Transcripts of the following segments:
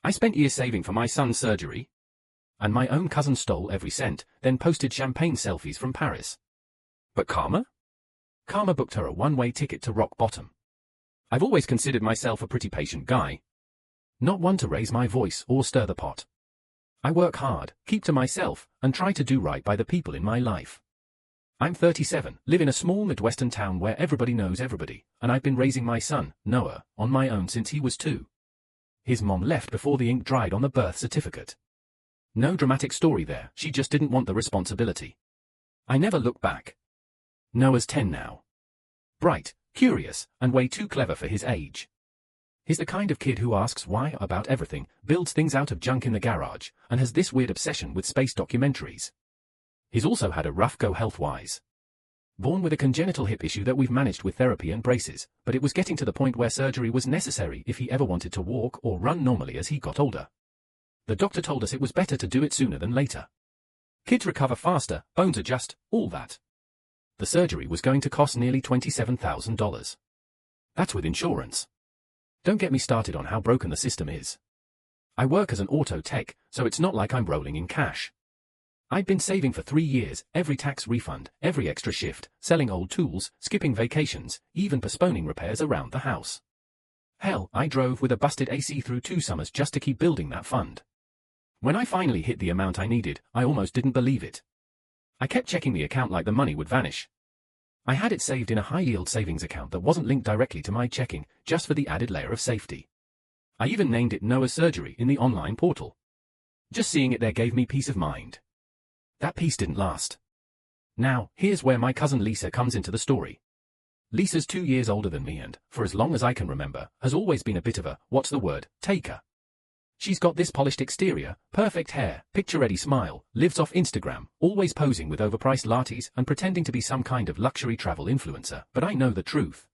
I spent years saving for my son's surgery. And my own cousin stole every cent, then posted champagne selfies from Paris. But Karma? Karma booked her a one-way ticket to rock bottom. I've always considered myself a pretty patient guy. Not one to raise my voice or stir the pot. I work hard, keep to myself, and try to do right by the people in my life. I'm 37, live in a small Midwestern town where everybody knows everybody, and I've been raising my son, Noah, on my own since he was 2. His mom left before the ink dried on the birth certificate. No dramatic story there, she just didn't want the responsibility. I never look back. Noah's 10 now. Bright, curious, and way too clever for his age. He's the kind of kid who asks why about everything, builds things out of junk in the garage, and has this weird obsession with space documentaries. He's also had a rough go health-wise. Born with a congenital hip issue that we've managed with therapy and braces, but it was getting to the point where surgery was necessary if he ever wanted to walk or run normally as he got older. The doctor told us it was better to do it sooner than later. Kids recover faster, bones adjust, all that. The surgery was going to cost nearly $27,000. That's with insurance. Don't get me started on how broken the system is. I work as an auto tech, so it's not like I'm rolling in cash. I've been saving for 3 years, every tax refund, every extra shift, selling old tools, skipping vacations, even postponing repairs around the house. Hell, I drove with a busted AC through 2 summers just to keep building that fund. When I finally hit the amount I needed, I almost didn't believe it. I kept checking the account like the money would vanish. I had it saved in a high-yield savings account that wasn't linked directly to my checking, just for the added layer of safety. I even named it Noah's Surgery in the online portal. Just seeing it there gave me peace of mind. That peace didn't last. Now, here's where my cousin Lisa comes into the story. Lisa's 2 years older than me and, for as long as I can remember, has always been a bit of a, what's the word, taker. She's got this polished exterior, perfect hair, picture-ready smile, lives off Instagram, always posing with overpriced lattes and pretending to be some kind of luxury travel influencer, but I know the truth.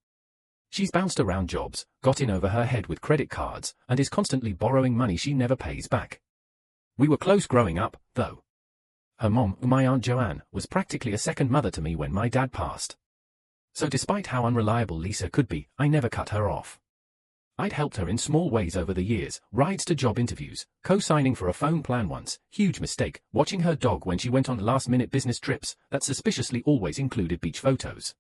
She's bounced around jobs, got in over her head with credit cards, and is constantly borrowing money she never pays back. We were close growing up, though. Her mom, my Aunt Joanne, was practically a second mother to me when my dad passed. So despite how unreliable Lisa could be, I never cut her off. I'd helped her in small ways over the years, rides to job interviews, co-signing for a phone plan once, huge mistake, watching her dog when she went on last-minute business trips that suspiciously always included beach photos.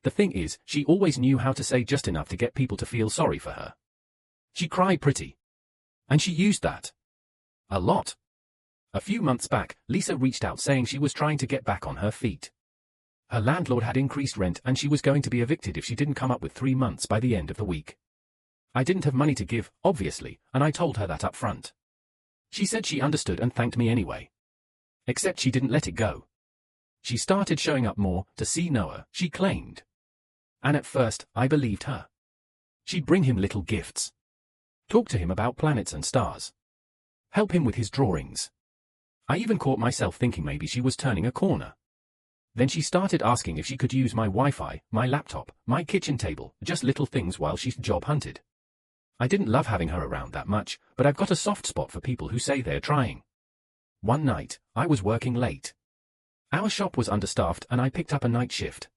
The thing is, she always knew how to say just enough to get people to feel sorry for her. She cried pretty. And she used that. A lot. A few months back, Lisa reached out saying she was trying to get back on her feet. Her landlord had increased rent and she was going to be evicted if she didn't come up with 3 months by the end of the week. I didn't have money to give, obviously, and I told her that up front. She said she understood and thanked me anyway. Except she didn't let it go. She started showing up more to see Noah, she claimed. And at first, I believed her. She'd bring him little gifts. Talk to him about planets and stars. Help him with his drawings. I even caught myself thinking maybe she was turning a corner. Then she started asking if she could use my Wi-Fi, my laptop, my kitchen table, just little things while she's job hunted. I didn't love having her around that much, but I've got a soft spot for people who say they're trying. One night, I was working late. Our shop was understaffed and I picked up a night shift.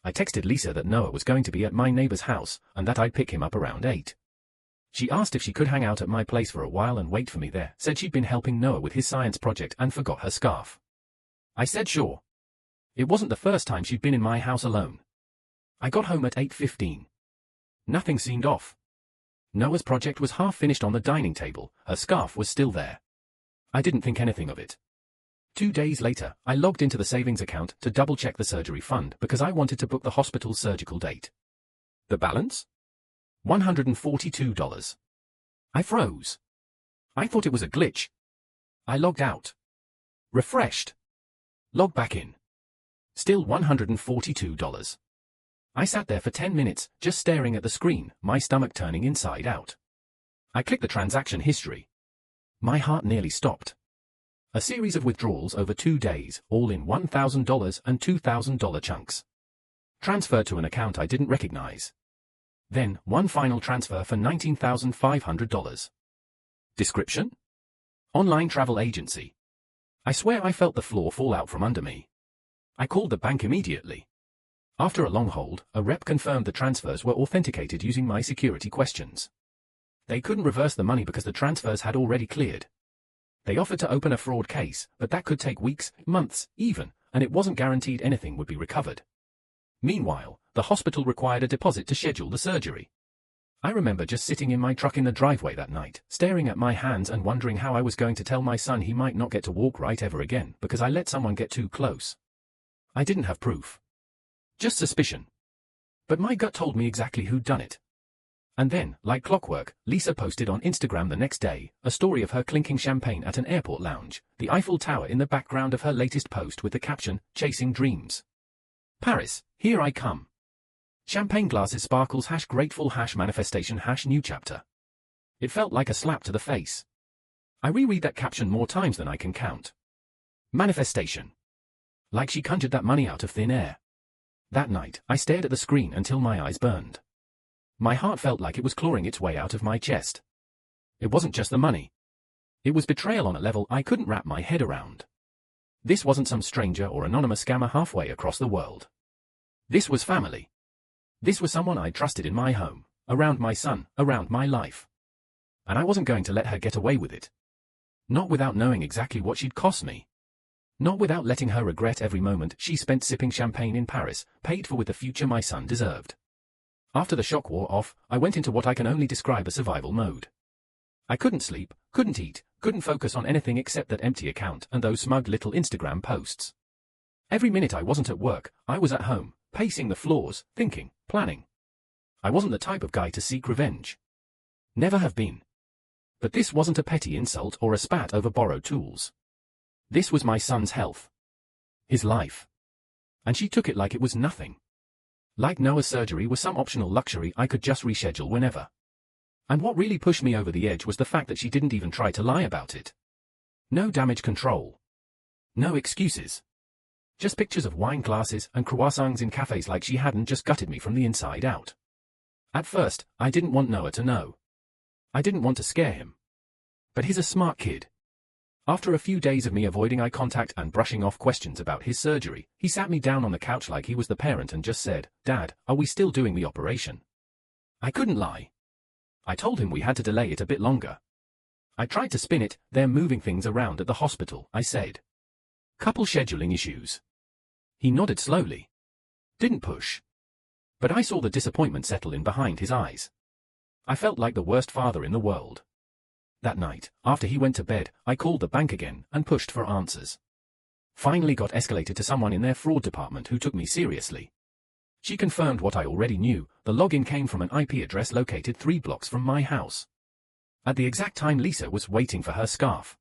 I texted Lisa that Noah was going to be at my neighbor's house and that I'd pick him up around 8. She asked if she could hang out at my place for a while and wait for me there, said she'd been helping Noah with his science project and forgot her scarf. I said sure. It wasn't the first time she'd been in my house alone. I got home at 8:15. Nothing seemed off. Noah's project was half finished on the dining table, her scarf was still there. I didn't think anything of it. 2 days later, I logged into the savings account to double-check the surgery fund because I wanted to book the hospital's surgical date. The balance? $142. I froze. I thought it was a glitch. I logged out. Refreshed. Logged back in. Still $142. I sat there for 10 minutes, just staring at the screen, my stomach turning inside out. I clicked the transaction history. My heart nearly stopped. A series of withdrawals over 2 days, all in $1,000 and $2,000 chunks. Transferred to an account I didn't recognize. Then, one final transfer for $19,500. Description? Online travel agency. I swear I felt the floor fall out from under me. I called the bank immediately. After a long hold, a rep confirmed the transfers were authenticated using my security questions. They couldn't reverse the money because the transfers had already cleared. They offered to open a fraud case, but that could take weeks, months, even, and it wasn't guaranteed anything would be recovered. Meanwhile, the hospital required a deposit to schedule the surgery. I remember just sitting in my truck in the driveway that night, staring at my hands and wondering how I was going to tell my son he might not get to walk right ever again because I let someone get too close. I didn't have proof. Just suspicion. But my gut told me exactly who'd done it. And then, like clockwork, Lisa posted on Instagram the next day, a story of her clinking champagne at an airport lounge, the Eiffel Tower in the background of her latest post with the caption, "Chasing Dreams. Paris, here I come. Champagne glasses sparkles #grateful #manifestation #new chapter." It felt like a slap to the face. I reread that caption more times than I can count. Manifestation. Like she conjured that money out of thin air. That night, I stared at the screen until my eyes burned. My heart felt like it was clawing its way out of my chest. It wasn't just the money. It was betrayal on a level I couldn't wrap my head around. This wasn't some stranger or anonymous scammer halfway across the world. This was family. This was someone I trusted in my home, around my son, around my life. And I wasn't going to let her get away with it. Not without knowing exactly what she'd cost me. Not without letting her regret every moment she spent sipping champagne in Paris, paid for with the future my son deserved. After the shock wore off, I went into what I can only describe as survival mode. I couldn't sleep, couldn't eat, couldn't focus on anything except that empty account and those smug little Instagram posts. Every minute I wasn't at work, I was at home, pacing the floors, thinking, planning. I wasn't the type of guy to seek revenge. Never have been. But this wasn't a petty insult or a spat over borrowed tools. This was my son's health. His life. And she took it like it was nothing. Like Noah's surgery was some optional luxury I could just reschedule whenever. And what really pushed me over the edge was the fact that she didn't even try to lie about it. No damage control. No excuses. Just pictures of wine glasses and croissants in cafes like she hadn't just gutted me from the inside out. At first, I didn't want Noah to know. I didn't want to scare him. But he's a smart kid. After a few days of me avoiding eye contact and brushing off questions about his surgery, he sat me down on the couch like he was the parent and just said, "Dad, are we still doing the operation?" I couldn't lie. I told him we had to delay it a bit longer. I tried to spin it, "They're moving things around at the hospital," I said. "Couple scheduling issues." He nodded slowly. Didn't push. But I saw the disappointment settle in behind his eyes. I felt like the worst father in the world. That night, after he went to bed, I called the bank again and pushed for answers. Finally got escalated to someone in their fraud department who took me seriously. She confirmed what I already knew, the login came from an IP address located 3 blocks from my house. At the exact time Lisa was waiting for her scarf.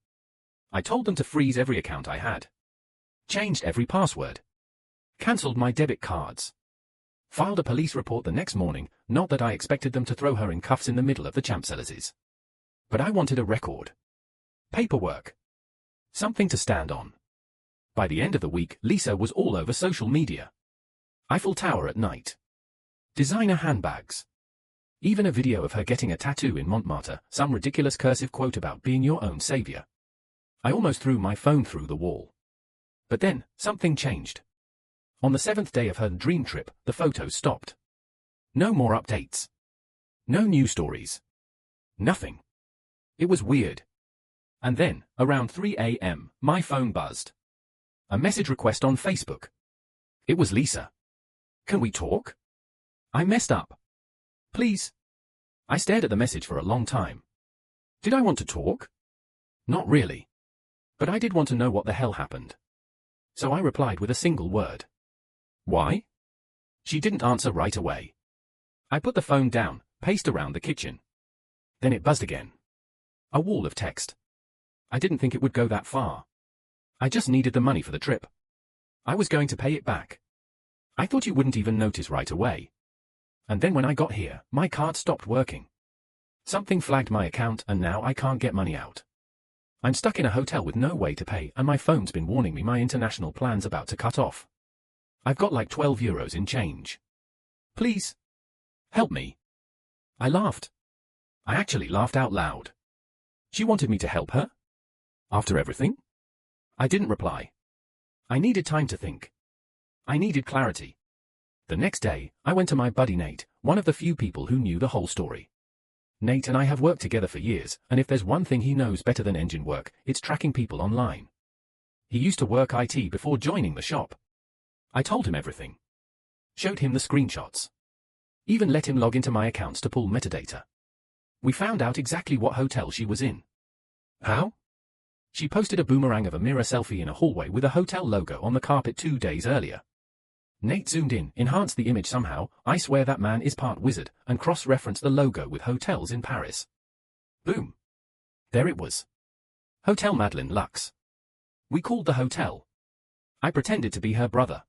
I told them to freeze every account I had. Changed every password. Cancelled my debit cards. Filed a police report the next morning, not that I expected them to throw her in cuffs in the middle of the Champs-Élysées. But I wanted a record. Paperwork. Something to stand on. By the end of the week, Lisa was all over social media. Eiffel Tower at night. Designer handbags. Even a video of her getting a tattoo in Montmartre, some ridiculous cursive quote about being your own savior. I almost threw my phone through the wall. But then, something changed. On the 7th day of her dream trip, the photos stopped. No more updates. No news stories. Nothing. It was weird. And then, around 3 a.m., my phone buzzed. A message request on Facebook. It was Lisa. "Can we talk? I messed up. Please." I stared at the message for a long time. Did I want to talk? Not really. But I did want to know what the hell happened. So I replied with a single word. "Why?" She didn't answer right away. I put the phone down, paced around the kitchen. Then it buzzed again. A wall of text. I didn't think it would go that far. I just needed the money for the trip. I was going to pay it back. I thought you wouldn't even notice right away. And then when I got here, my card stopped working. Something flagged my account and now I can't get money out. I'm stuck in a hotel with no way to pay and my phone's been warning me my international plan's about to cut off. I've got like 12 euros in change. Please. Help me. I laughed. I actually laughed out loud. She wanted me to help her? After everything? I didn't reply. I needed time to think. I needed clarity. The next day, I went to my buddy Nate, one of the few people who knew the whole story. Nate and I have worked together for years, and if there's one thing he knows better than engine work, it's tracking people online. He used to work IT before joining the shop. I told him everything. Showed him the screenshots. Even let him log into my accounts to pull metadata. We found out exactly what hotel she was in. How? She posted a boomerang of a mirror selfie in a hallway with a hotel logo on the carpet 2 days earlier. Nate zoomed in, enhanced the image somehow. I swear that man is part wizard, and cross-referenced the logo with hotels in Paris. Boom. There it was. Hotel Madeleine Luxe. We called the hotel. I pretended to be her brother.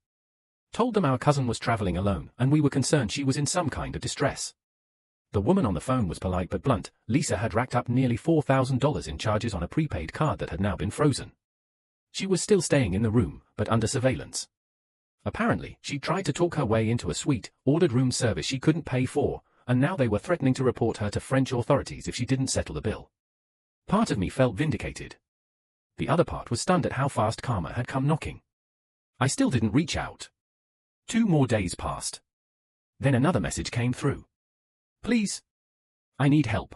Told them our cousin was traveling alone, and we were concerned she was in some kind of distress. The woman on the phone was polite but blunt. Lisa had racked up nearly $4,000 in charges on a prepaid card that had now been frozen. She was still staying in the room, but under surveillance. Apparently, she tried to talk her way into a suite, ordered room service she couldn't pay for, and now they were threatening to report her to French authorities if she didn't settle the bill. Part of me felt vindicated. The other part was stunned at how fast karma had come knocking. I still didn't reach out. 2 more days passed. Then another message came through. Please. I need help.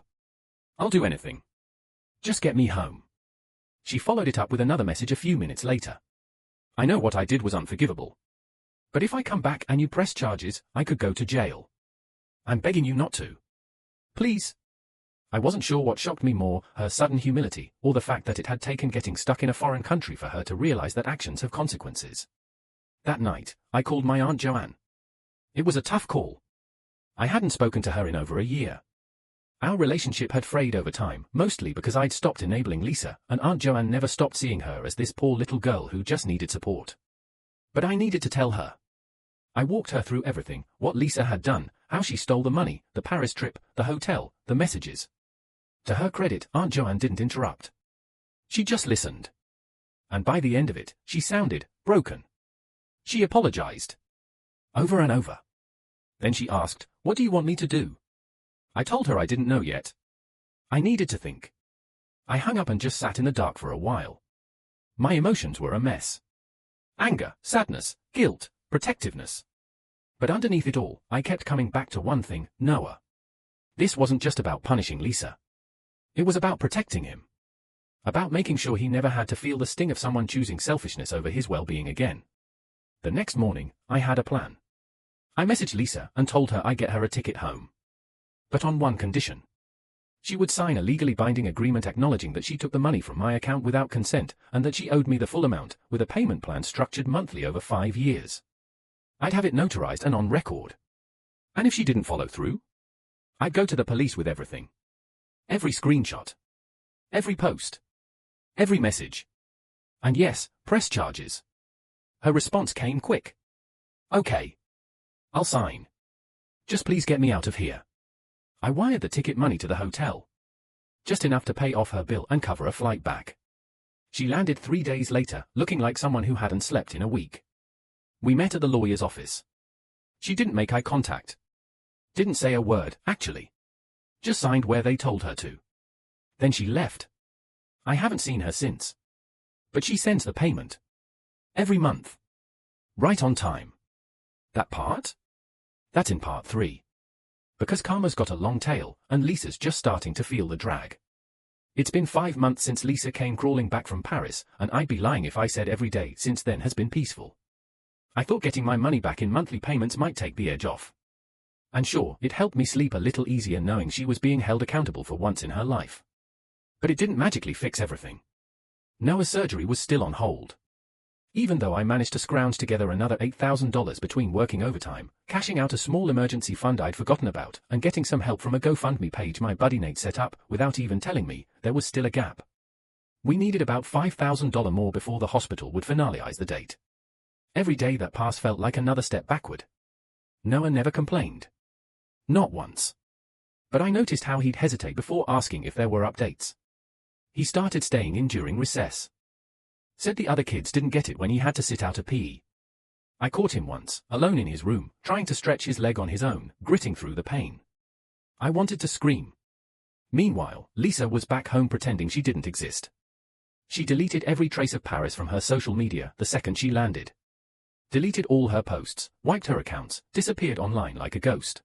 I'll do anything. Just get me home. She followed it up with another message a few minutes later. I know what I did was unforgivable. But if I come back and you press charges, I could go to jail. I'm begging you not to. Please. I wasn't sure what shocked me more, her sudden humility, or the fact that it had taken getting stuck in a foreign country for her to realize that actions have consequences. That night, I called my Aunt Joanne. It was a tough call. I hadn't spoken to her in over a year. Our relationship had frayed over time, mostly because I'd stopped enabling Lisa, and Aunt Joanne never stopped seeing her as this poor little girl who just needed support. But I needed to tell her. I walked her through everything, what Lisa had done, how she stole the money, the Paris trip, the hotel, the messages. To her credit, Aunt Joanne didn't interrupt. She just listened. And by the end of it, she sounded broken. She apologized. Over and over. Then she asked, "What do you want me to do?" I told her I didn't know yet. I needed to think. I hung up and just sat in the dark for a while. My emotions were a mess. Anger, sadness, guilt, protectiveness. But underneath it all, I kept coming back to one thing, Noah. This wasn't just about punishing Lisa. It was about protecting him. About making sure he never had to feel the sting of someone choosing selfishness over his well-being again. The next morning, I had a plan. I messaged Lisa and told her I'd get her a ticket home. But on one condition. She would sign a legally binding agreement acknowledging that she took the money from my account without consent and that she owed me the full amount, with a payment plan structured monthly over 5 years. I'd have it notarized and on record. And if she didn't follow through, I'd go to the police with everything. Every screenshot. Every post. Every message. And yes, press charges. Her response came quick. Okay. I'll sign. Just please get me out of here. I wired the ticket money to the hotel. Just enough to pay off her bill and cover a flight back. She landed 3 days later, looking like someone who hadn't slept in a week. We met at the lawyer's office. She didn't make eye contact. Didn't say a word, actually. Just signed where they told her to. Then she left. I haven't seen her since. But she sends the payment. Every month. Right on time. That part? That's in part 3. Because karma's got a long tail, and Lisa's just starting to feel the drag. It's been 5 months since Lisa came crawling back from Paris, and I'd be lying if I said every day since then has been peaceful. I thought getting my money back in monthly payments might take the edge off. And sure, it helped me sleep a little easier knowing she was being held accountable for once in her life. But it didn't magically fix everything. Noah's surgery was still on hold. Even though I managed to scrounge together another $8,000 between working overtime, cashing out a small emergency fund I'd forgotten about, and getting some help from a GoFundMe page my buddy Nate set up, without even telling me, there was still a gap. We needed about $5,000 more before the hospital would finalize the date. Every day that passed felt like another step backward. Noah never complained. Not once. But I noticed how he'd hesitate before asking if there were updates. He started staying in during recess. Said the other kids didn't get it when he had to sit out a PE. I caught him once, alone in his room, trying to stretch his leg on his own, gritting through the pain. I wanted to scream. Meanwhile, Lisa was back home pretending she didn't exist. She deleted every trace of Paris from her social media the second she landed. Deleted all her posts, wiped her accounts, disappeared online like a ghost.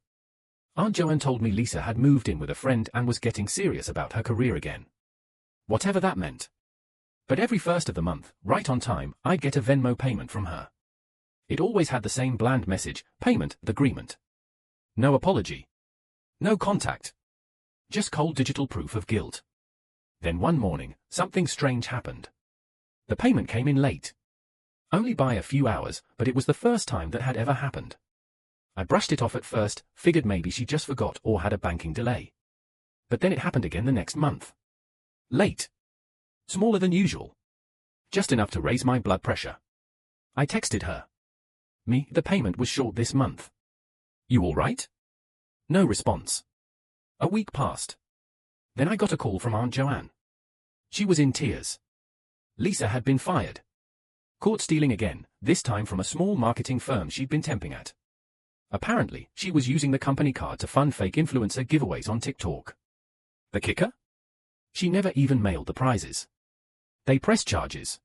Aunt Joanne told me Lisa had moved in with a friend and was getting serious about her career again. Whatever that meant. But every first of the month, right on time, I'd get a Venmo payment from her. It always had the same bland message, payment, agreement. No apology. No contact. Just cold digital proof of guilt. Then one morning, something strange happened. The payment came in late. Only by a few hours, but it was the first time that had ever happened. I brushed it off at first, figured maybe she just forgot or had a banking delay. But then it happened again the next month. Late. Smaller than usual. Just enough to raise my blood pressure. I texted her. The payment was short this month. You all right? No response. A week passed. Then I got a call from Aunt Joanne. She was in tears. Lisa had been fired. Caught stealing again, this time from a small marketing firm she'd been temping at. Apparently, she was using the company card to fund fake influencer giveaways on TikTok. The kicker? She never even mailed the prizes. They pressed charges.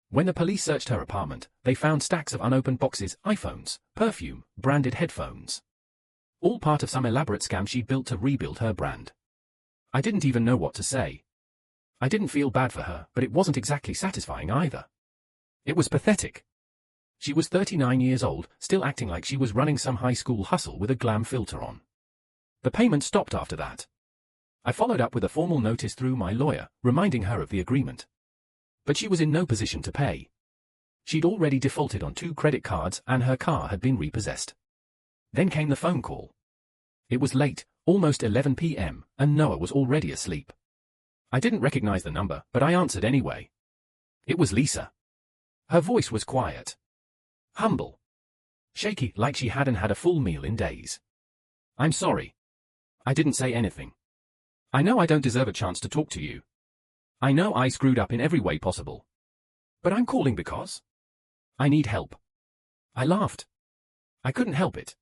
When the police searched her apartment, they found stacks of unopened boxes, iPhones, perfume, branded headphones. All part of some elaborate scam she built to rebuild her brand. I didn't even know what to say. I didn't feel bad for her, but it wasn't exactly satisfying either. It was pathetic. She was 39 years old, still acting like she was running some high school hustle with a glam filter on. The payment stopped after that. I followed up with a formal notice through my lawyer, reminding her of the agreement. But she was in no position to pay. She'd already defaulted on 2 credit cards and her car had been repossessed. Then came the phone call. It was late, almost 11 p.m., and Noah was already asleep. I didn't recognize the number, but I answered anyway. It was Lisa. Her voice was quiet. Humble. Shaky, like she hadn't had a full meal in days. I'm sorry. I didn't say anything. I know I don't deserve a chance to talk to you. I know I screwed up in every way possible. But I'm calling because I need help. I laughed. I couldn't help it.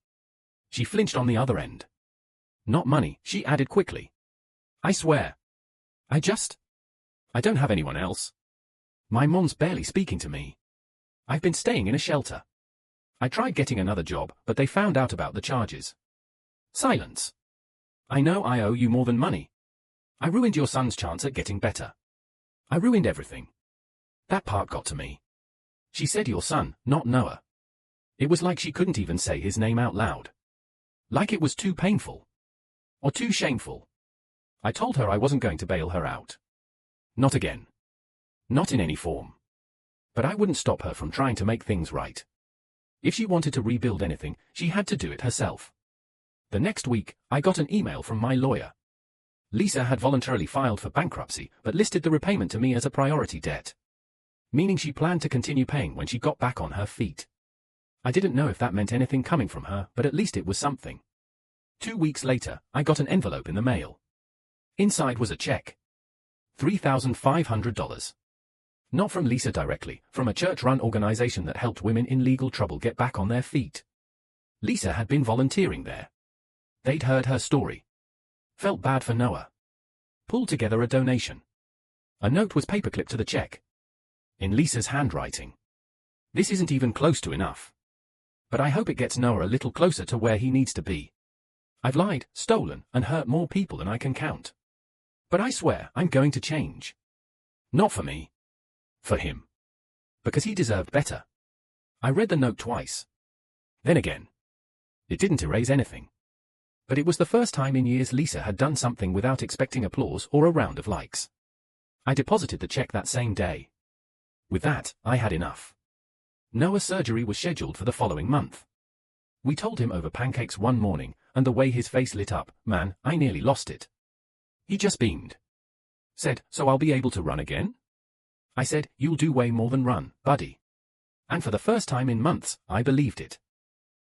She flinched on the other end. Not money, she added quickly. I swear. I don't have anyone else. My mom's barely speaking to me. I've been staying in a shelter. I tried getting another job, but they found out about the charges. Silence. I know I owe you more than money. I ruined your son's chance at getting better. I ruined everything. That part got to me. She said your son, not Noah. It was like she couldn't even say his name out loud. Like it was too painful. Or too shameful. I told her I wasn't going to bail her out. Not again. Not in any form. But I wouldn't stop her from trying to make things right. If she wanted to rebuild anything, she had to do it herself. The next week, I got an email from my lawyer. Lisa had voluntarily filed for bankruptcy, but listed the repayment to me as a priority debt. Meaning she planned to continue paying when she got back on her feet. I didn't know if that meant anything coming from her, but at least it was something. 2 weeks later, I got an envelope in the mail. Inside was a check. $3,500. Not from Lisa directly, from a church-run organization that helped women in legal trouble get back on their feet. Lisa had been volunteering there. They'd heard her story. Felt bad for Noah. Pulled together a donation. A note was paperclipped to the check. In Lisa's handwriting. This isn't even close to enough. But I hope it gets Noah a little closer to where he needs to be. I've lied, stolen, and hurt more people than I can count. But I swear I'm going to change. Not for me. For him. Because he deserved better. I read the note twice. Then again. It didn't erase anything. But it was the first time in years Lisa had done something without expecting applause or a round of likes. I deposited the check that same day. With that, I had enough. Noah's surgery was scheduled for the following month. We told him over pancakes one morning, and the way his face lit up, man, I nearly lost it. He just beamed. Said, so I'll be able to run again? I said, you'll do way more than run, buddy. And for the first time in months, I believed it.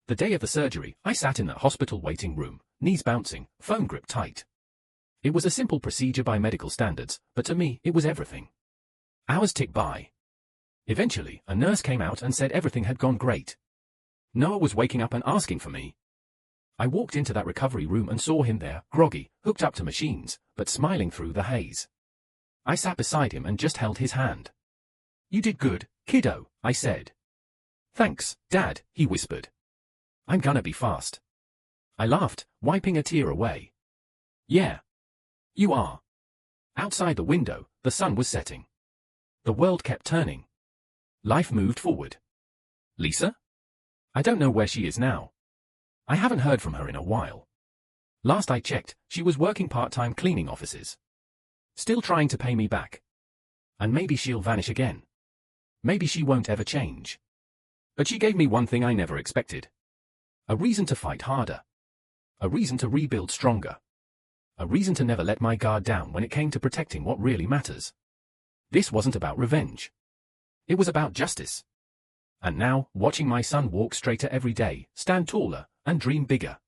The day of the surgery, I sat in the hospital waiting room, knees bouncing, phone grip tight. It was a simple procedure by medical standards, but to me, it was everything. Hours ticked by. Eventually, a nurse came out and said everything had gone great. Noah was waking up and asking for me. I walked into that recovery room and saw him there, groggy, hooked up to machines, but smiling through the haze. I sat beside him and just held his hand. You did good, kiddo, I said. Thanks, Dad, he whispered. I'm gonna be fast. I laughed, wiping a tear away. Yeah. You are. Outside the window, the sun was setting. The world kept turning. Life moved forward. Lisa? I don't know where she is now. I haven't heard from her in a while. Last I checked, she was working part-time cleaning offices. Still trying to pay me back. And maybe she'll vanish again. Maybe she won't ever change. But she gave me one thing I never expected. A reason to fight harder. A reason to rebuild stronger. A reason to never let my guard down when it came to protecting what really matters. This wasn't about revenge. It was about justice. And now, watching my son walk straighter every day, stand taller, and dream bigger.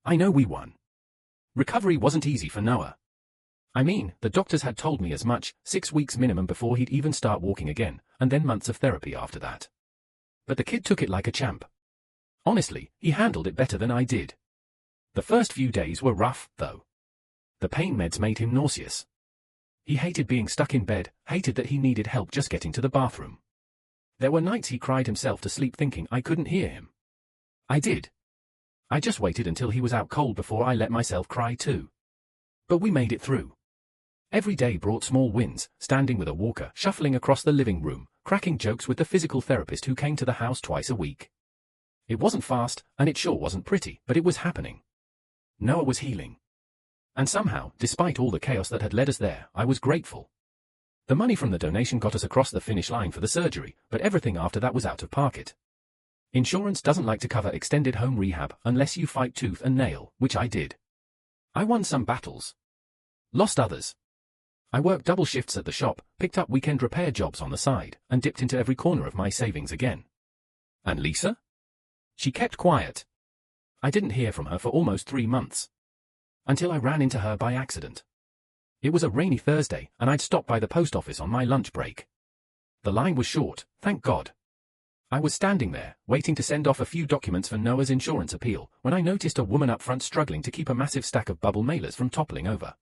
I know we won. Recovery wasn't easy for Noah. I mean, the doctors had told me as much, 6 weeks minimum before he'd even start walking again, and then months of therapy after that. But the kid took it like a champ. Honestly, he handled it better than I did. The first few days were rough, though. The pain meds made him nauseous. He hated being stuck in bed, hated that he needed help just getting to the bathroom. There were nights he cried himself to sleep thinking I couldn't hear him. I did. I just waited until he was out cold before I let myself cry too. But we made it through. Every day brought small wins, standing with a walker, shuffling across the living room, cracking jokes with the physical therapist who came to the house twice a week. It wasn't fast, and it sure wasn't pretty, but it was happening. Noah was healing. And somehow, despite all the chaos that had led us there, I was grateful. The money from the donation got us across the finish line for the surgery, but everything after that was out of pocket. Insurance doesn't like to cover extended home rehab unless you fight tooth and nail, which I did. I won some battles. Lost others. I worked double shifts at the shop, picked up weekend repair jobs on the side, and dipped into every corner of my savings again. And Lisa? She kept quiet. I didn't hear from her for almost 3 months. Until I ran into her by accident. It was a rainy Thursday, and I'd stopped by the post office on my lunch break. The line was short, thank God. I was standing there, waiting to send off a few documents for Noah's insurance appeal, when I noticed a woman up front struggling to keep a massive stack of bubble mailers from toppling over.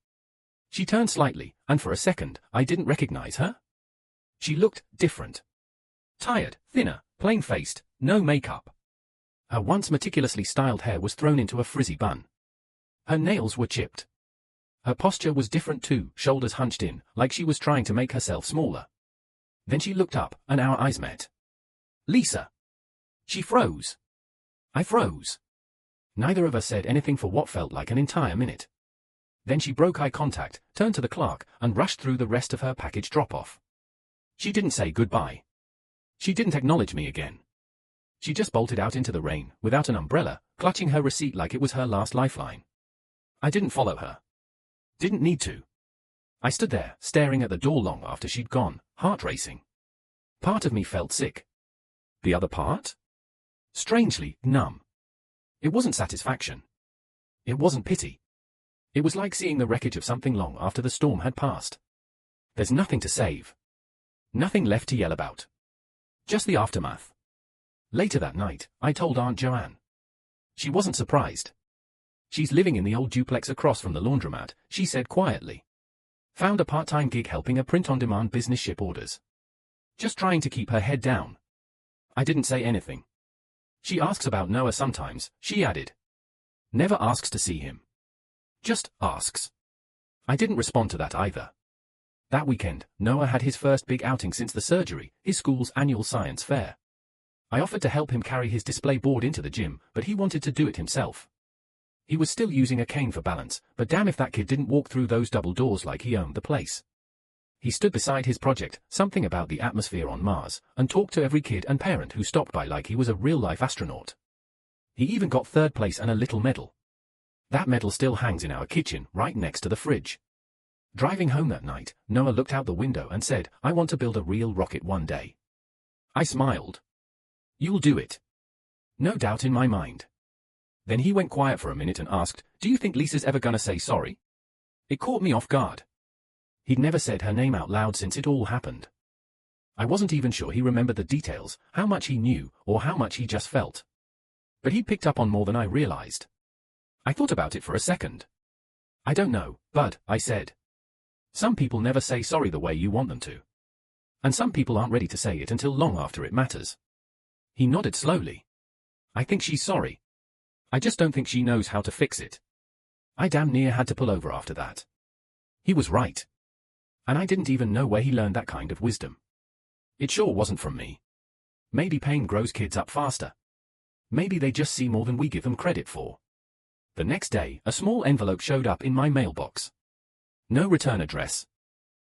She turned slightly, and for a second, I didn't recognize her. She looked different. Tired, thinner, plain-faced, no makeup. Her once meticulously styled hair was thrown into a frizzy bun. Her nails were chipped. Her posture was different too, shoulders hunched in, like she was trying to make herself smaller. Then she looked up, and our eyes met. Lisa! She froze. I froze. Neither of us said anything for what felt like an entire minute. Then she broke eye contact, turned to the clerk, and rushed through the rest of her package drop-off. She didn't say goodbye. She didn't acknowledge me again. She just bolted out into the rain, without an umbrella, clutching her receipt like it was her last lifeline. I didn't follow her. Didn't need to. I stood there, staring at the door long after she'd gone, heart racing. Part of me felt sick. The other part? Strangely, numb. It wasn't satisfaction. It wasn't pity. It was like seeing the wreckage of something long after the storm had passed. There's nothing to save. Nothing left to yell about. Just the aftermath. Later that night, I told Aunt Joanne. She wasn't surprised. She's living in the old duplex across from the laundromat, she said quietly. Found a part-time gig helping a print-on-demand business ship orders. Just trying to keep her head down. I didn't say anything. She asks about Noah sometimes, she added. Never asks to see him. Just asks. I didn't respond to that either. That weekend, Noah had his first big outing since the surgery, his school's annual science fair. I offered to help him carry his display board into the gym, but he wanted to do it himself. He was still using a cane for balance, but damn if that kid didn't walk through those double doors like he owned the place. He stood beside his project, something about the atmosphere on Mars, and talked to every kid and parent who stopped by like he was a real-life astronaut. He even got 3rd place and a little medal. That medal still hangs in our kitchen, right next to the fridge. Driving home that night, Noah looked out the window and said, I want to build a real rocket one day. I smiled. You'll do it. No doubt in my mind. Then he went quiet for a minute and asked, do you think Lisa's ever gonna say sorry? It caught me off guard. He'd never said her name out loud since it all happened. I wasn't even sure he remembered the details, how much he knew, or how much he just felt. But he picked up on more than I realized. I thought about it for a second. I don't know, Bud, I said. Some people never say sorry the way you want them to. And some people aren't ready to say it until long after it matters. He nodded slowly. I think she's sorry. I just don't think she knows how to fix it. I damn near had to pull over after that. He was right. And I didn't even know where he learned that kind of wisdom. It sure wasn't from me. Maybe pain grows kids up faster. Maybe they just see more than we give them credit for. The next day, a small envelope showed up in my mailbox. No return address.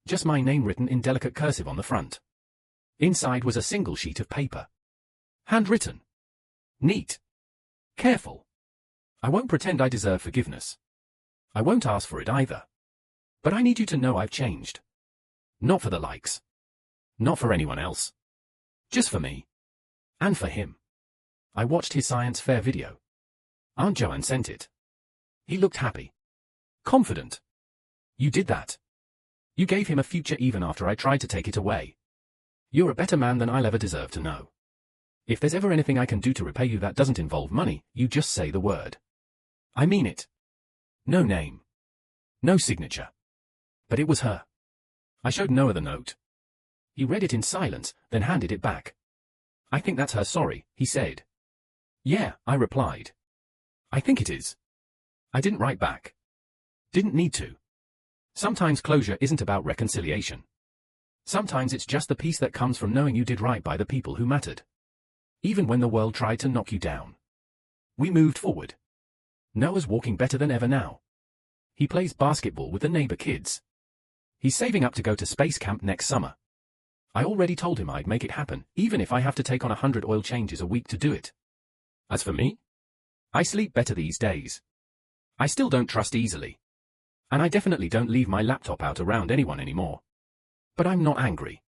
Just my name written in delicate cursive on the front. Inside was a single sheet of paper. Handwritten. Neat. Careful. I won't pretend I deserve forgiveness. I won't ask for it either. But I need you to know I've changed. Not for the likes. Not for anyone else. Just for me. And for him. I watched his science fair video. Aunt Joanne sent it. He looked happy. Confident. You did that. You gave him a future even after I tried to take it away. You're a better man than I'll ever deserve to know. If there's ever anything I can do to repay you that doesn't involve money, you just say the word. I mean it. No name. No signature. But it was her. I showed Noah the note. He read it in silence, then handed it back. I think that's her sorry, he said. Yeah, I replied. I think it is. I didn't write back. Didn't need to. Sometimes closure isn't about reconciliation. Sometimes it's just the peace that comes from knowing you did right by the people who mattered. Even when the world tried to knock you down. We moved forward. Noah's walking better than ever now. He plays basketball with the neighbor kids. He's saving up to go to space camp next summer. I already told him I'd make it happen, even if I have to take on 100 oil changes a week to do it. As for me, I sleep better these days. I still don't trust easily. And I definitely don't leave my laptop out around anyone anymore. But I'm not angry.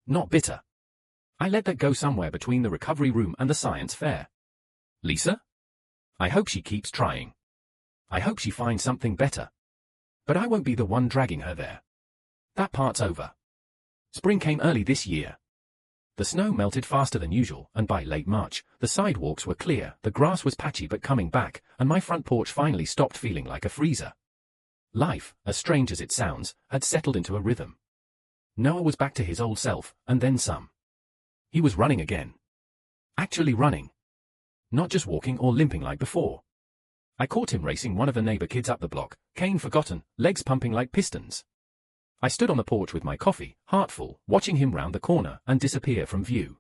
Not bitter. I let that go somewhere between the recovery room and the science fair. Lisa? I hope she keeps trying. I hope she finds something better. But I won't be the one dragging her there. That part's over. Spring came early this year. The snow melted faster than usual, and by late March, the sidewalks were clear, the grass was patchy but coming back, and my front porch finally stopped feeling like a freezer. Life, as strange as it sounds, had settled into a rhythm. Noah was back to his old self, and then some. He was running again. Actually running. Not just walking or limping like before. I caught him racing one of the neighbor kids up the block, cane forgotten, legs pumping like pistons. I stood on the porch with my coffee, heart full, watching him round the corner and disappear from view.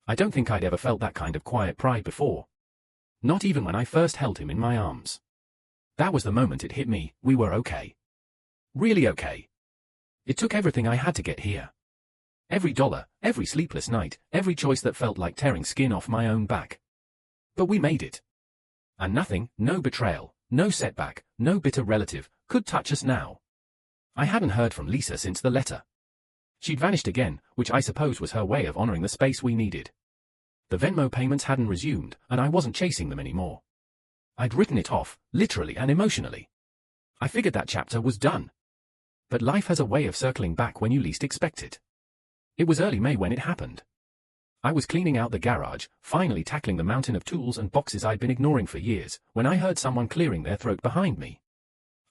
I don't think I'd ever felt that kind of quiet pride before. Not even when I first held him in my arms. That was the moment it hit me, we were okay. Really okay. It took everything I had to get here. Every dollar, every sleepless night, every choice that felt like tearing skin off my own back. But we made it. And nothing, no betrayal, no setback, no bitter relative, could touch us now. I hadn't heard from Lisa since the letter. She'd vanished again, which I suppose was her way of honoring the space we needed. The Venmo payments hadn't resumed, and I wasn't chasing them anymore. I'd written it off, literally and emotionally. I figured that chapter was done. But life has a way of circling back when you least expect it. It was early May when it happened. I was cleaning out the garage, finally tackling the mountain of tools and boxes I'd been ignoring for years, when I heard someone clearing their throat behind me.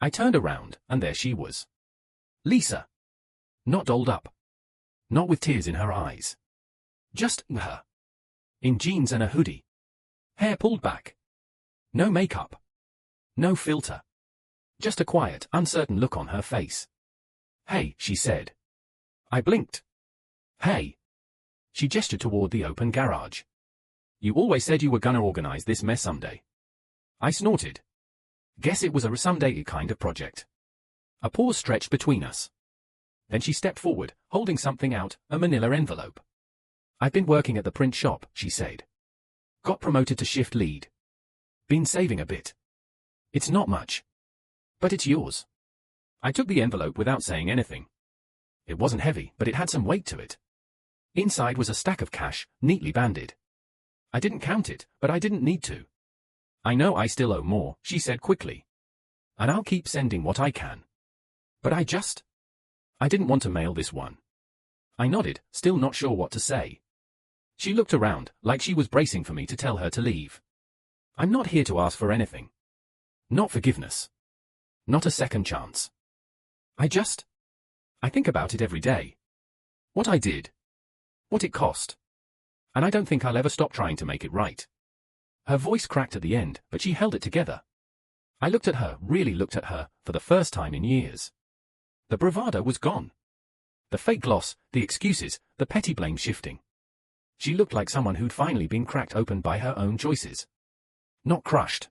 I turned around, and there she was. Lisa. Not dolled up. Not with tears in her eyes. Just her. In jeans and a hoodie. Hair pulled back. No makeup. No filter. Just a quiet, uncertain look on her face. Hey, she said. I blinked. Hey. She gestured toward the open garage. You always said you were gonna organize this mess someday. I snorted. Guess it was a someday kind of project. A pause stretched between us. Then she stepped forward, holding something out, a manila envelope. I've been working at the print shop, she said. Got promoted to shift lead. Been saving a bit. It's not much. But it's yours. I took the envelope without saying anything. It wasn't heavy, but it had some weight to it. Inside was a stack of cash, neatly banded. I didn't count it, but I didn't need to. I know I still owe more, she said quickly. And I'll keep sending what I can. But I didn't want to mail this one. I nodded, still not sure what to say. She looked around, like she was bracing for me to tell her to leave. I'm not here to ask for anything. Not forgiveness. Not a second chance. I think about it every day. What I did. What it cost. And I don't think I'll ever stop trying to make it right. Her voice cracked at the end, but she held it together. I looked at her, really looked at her, for the first time in years. The bravado was gone. The fake gloss, the excuses, the petty blame shifting. She looked like someone who'd finally been cracked open by her own choices. Not crushed.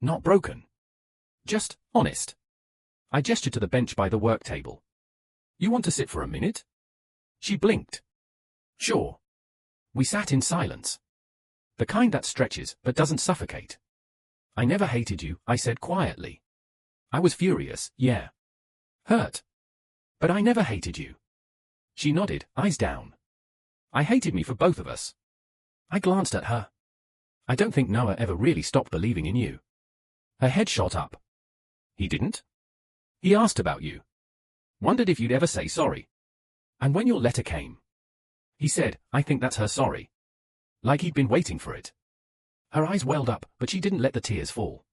Not broken. Just honest. I gestured to the bench by the work table. You want to sit for a minute? She blinked. Sure. We sat in silence. The kind that stretches but doesn't suffocate. I never hated you, I said quietly. I was furious, yeah. Hurt. But I never hated you. She nodded, eyes down. I hated me for both of us. I glanced at her. I don't think Noah ever really stopped believing in you. Her head shot up. He didn't? He asked about you. Wondered if you'd ever say sorry. And when your letter came, he said, I think that's her sorry. Like he'd been waiting for it. Her eyes welled up, but she didn't let the tears fall.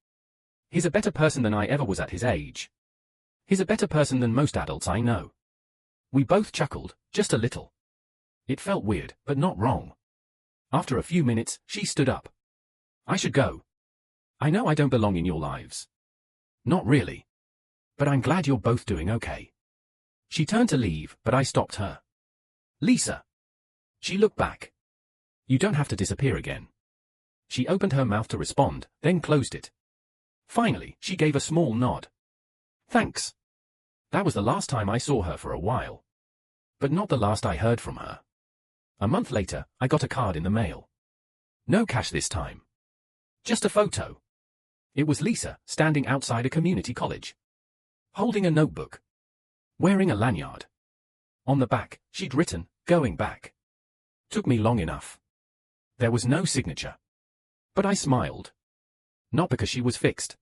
He's a better person than I ever was at his age. He's a better person than most adults I know. We both chuckled, just a little. It felt weird, but not wrong. After a few minutes, she stood up. I should go. I know I don't belong in your lives. Not really. But I'm glad you're both doing okay. She turned to leave, but I stopped her. Lisa. She looked back. You don't have to disappear again. She opened her mouth to respond, then closed it. Finally, she gave a small nod. Thanks. That was the last time I saw her for a while. But not the last I heard from her. A month later, I got a card in the mail. No cash this time. Just a photo. It was Lisa, standing outside a community college. Holding a notebook. Wearing a lanyard. On the back, she'd written, going back. Took me long enough. There was no signature. But I smiled. Not because she was fixed.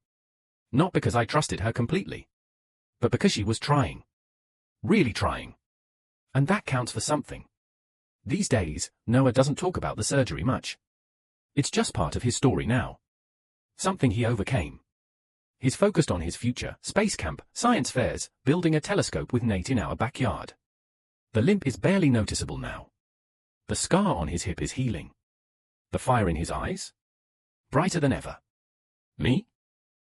Not because I trusted her completely. But because she was trying. Really trying. And that counts for something. These days, Noah doesn't talk about the surgery much. It's just part of his story now. Something he overcame. He's focused on his future, space camp, science fairs, building a telescope with Nate in our backyard. The limp is barely noticeable now. The scar on his hip is healing. The fire in his eyes? Brighter than ever. Me?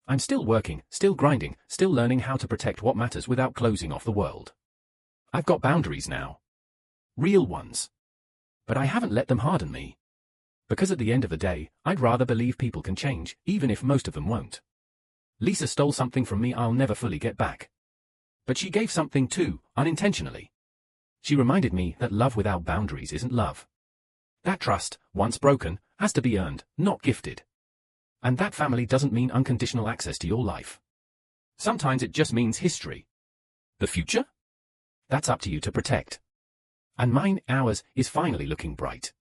I'm still working, still grinding, still learning how to protect what matters without closing off the world. I've got boundaries now. Real ones. But I haven't let them harden me. Because at the end of the day, I'd rather believe people can change, even if most of them won't. Lisa stole something from me I'll never fully get back. But she gave something too, unintentionally. She reminded me that love without boundaries isn't love. That trust, once broken, has to be earned, not gifted. And that family doesn't mean unconditional access to your life. Sometimes it just means history. The future? That's up to you to protect. And mine, ours, is finally looking bright.